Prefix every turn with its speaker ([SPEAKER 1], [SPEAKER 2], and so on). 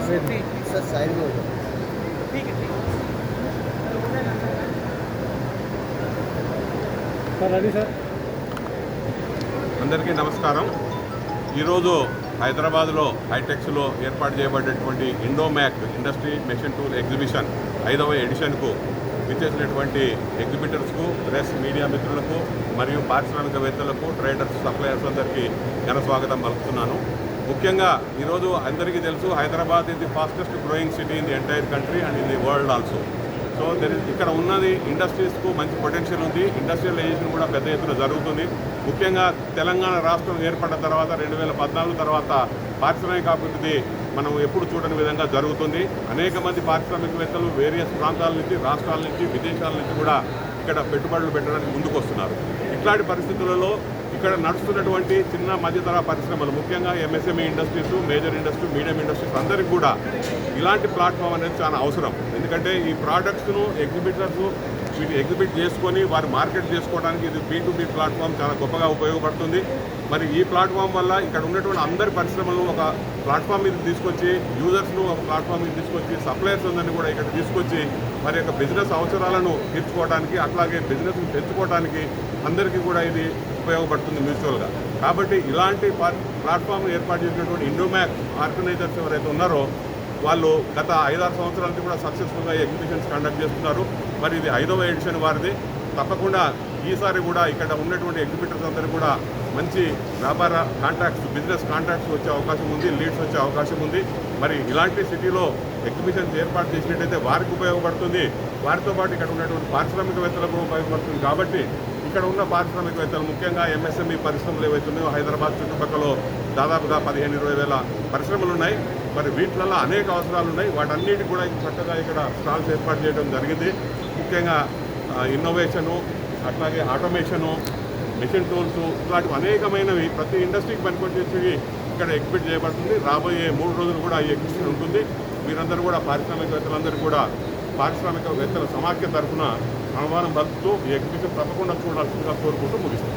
[SPEAKER 1] Sir side में हो जाओ।
[SPEAKER 2] ठीक है
[SPEAKER 3] సార్ రెడీ సార్.
[SPEAKER 4] అందరికీ నమస్కారం. ఈరోజు హైదరాబాద్లో హైటెక్స్లో ఏర్పాటు చేయబడినటువంటి ఇండోమ్యాక్ ఇండస్ట్రీ మెషిన్ టూల్ ఎగ్జిబిషన్ 5వ ఎడిషన్కు విచ్చేసినటువంటి ఎగ్జిబిటర్స్కు, ప్రెస్, మీడియా మిత్రులకు మరియు పారిశ్రామికవేత్తలకు, ట్రేడర్స్, సప్లయర్స్ అందరికీ ఘన స్వాగతం పలుకుతున్నాను. ముఖ్యంగా ఈరోజు అందరికీ తెలుసు, Hyderabad is the fastest growing city in the entire country and in the world also. So ఇక్కడ ఉన్నది ఇండస్ట్రీస్కు మంచి పొటెన్షియల్ ఉంది. ఇండస్ట్రియలైజేషన్ కూడా పెద్ద ఎత్తున జరుగుతుంది. ముఖ్యంగా తెలంగాణ రాష్ట్రం ఏర్పడిన తర్వాత 2014 తర్వాత పారిశ్రామికాభివృద్ధి మనం ఎప్పుడు చూడని విధంగా జరుగుతుంది. అనేక మంది పారిశ్రామికవేత్తలు వేరియస్ ప్రాంతాల నుంచి, రాష్ట్రాల నుంచి, విదేశాల నుంచి కూడా ఇక్కడ పెట్టుబడులు పెట్టడానికి ముందుకు వస్తున్నారు. ఇట్లాంటి పరిస్థితులలో ఇక్కడ నడుస్తున్నటువంటి చిన్న మధ్యతర పరిశ్రమలు, ముఖ్యంగా MSME industries, major industry, medium industries అందరికీ కూడా ఇలాంటి ప్లాట్ఫామ్ అనేది చాలా అవసరం. ఎందుకంటే ఈ ప్రోడక్ట్స్ను ఎగ్జిబిటర్స్ వీటి ఎగ్జిబిట్ చేసుకొని వారు మార్కెట్ చేసుకోవడానికి ఇది B2B ప్లాట్ఫామ్ చాలా గొప్పగా ఉపయోగపడుతుంది. మరి ఈ ప్లాట్ఫామ్ వల్ల ఇక్కడ ఉన్నటువంటి అందరి పరిశ్రమలను ఒక ప్లాట్ఫామ్ మీద తీసుకొచ్చి, యూజర్స్ను ఒక ప్లాట్ఫామ్ మీద తీసుకొచ్చి, సప్లయర్స్ అందరినీ కూడా ఇక్కడ తీసుకొచ్చి వారి యొక్క బిజినెస్ అవసరాలను తీర్చుకోవడానికి, అట్లాగే బిజినెస్ను పెంచుకోవడానికి అందరికీ కూడా ఇది ఉపయోగపడుతుంది మ్యూచువల్గా. కాబట్టి ఇలాంటి ప్లాట్ఫామ్ ఏర్పాటు చేసినటువంటి ఇండోమ్యాక్ ఆర్గనైజర్స్ ఎవరైతే ఉన్నారో వాళ్ళు గత 5-6 సంవత్సరాల నుంచి కూడా సక్సెస్ఫుల్గా ఎగ్జిబిషన్స్ కండక్ట్ చేస్తున్నారు. మరి ఇది 5వ ఎడిషన్ వారిది. తప్పకుండా ఈసారి కూడా ఇక్కడ ఉన్నటువంటి ఎగ్జిబిటర్స్ అందరూ కూడా మంచి వ్యాపార కాంట్రాక్ట్స్, బిజినెస్ కాంట్రాక్ట్స్ వచ్చే అవకాశం ఉంది, లీడ్స్ వచ్చే అవకాశం ఉంది. మరి ఇలాంటి సిటీలో ఎగ్జిబిషన్స్ ఏర్పాటు చేసినట్టయితే వారికి ఉపయోగపడుతుంది, వారితో పాటు ఇక్కడ ఉన్నటువంటి పారిశ్రామికవేత్తలకు ఉపయోగపడుతుంది. కాబట్టి ఇక్కడ ఉన్న పారిశ్రామికవేత్తలు, ముఖ్యంగా ఎంఎస్ఎంఈ పరిశ్రమలు ఏవైతే ఉన్నాయో హైదరాబాద్ చుట్టుపక్కల దాదాపుగా 15-20 వేల పరిశ్రమలు ఉన్నాయి. మరి వీటిలలో అనేక అవసరాలు ఉన్నాయి. వాటన్నిటికి కూడా చక్కగా ఇక్కడ స్టాల్స్ ఏర్పాటు చేయడం జరిగింది. ముఖ్యంగా ఇన్నోవేషను, అట్లాగే ఆటోమేషను, మెషిన్ టూల్స్, ఇలాంటివి అనేకమైనవి ప్రతి ఇండస్ట్రీకి పనికొచ్చేవి ఇక్కడ ఎగ్జిబిట్ చేయబడుతుంది. రాబోయే 3 రోజులు కూడా ఈ ఎగ్జిబిషన్ ఉంటుంది. మీరందరూ కూడా పారిశ్రామికవేత్తలందరూ కూడా పారిశ్రామికవేత్తల సమాఖ్య తరఫున ఆహ్వానం పలుకుతూ ఈ ఎగ్జిబిషన్ తప్పకుండా చూడాల్సిందిగా కోరుకుంటూ ముగిస్తాం.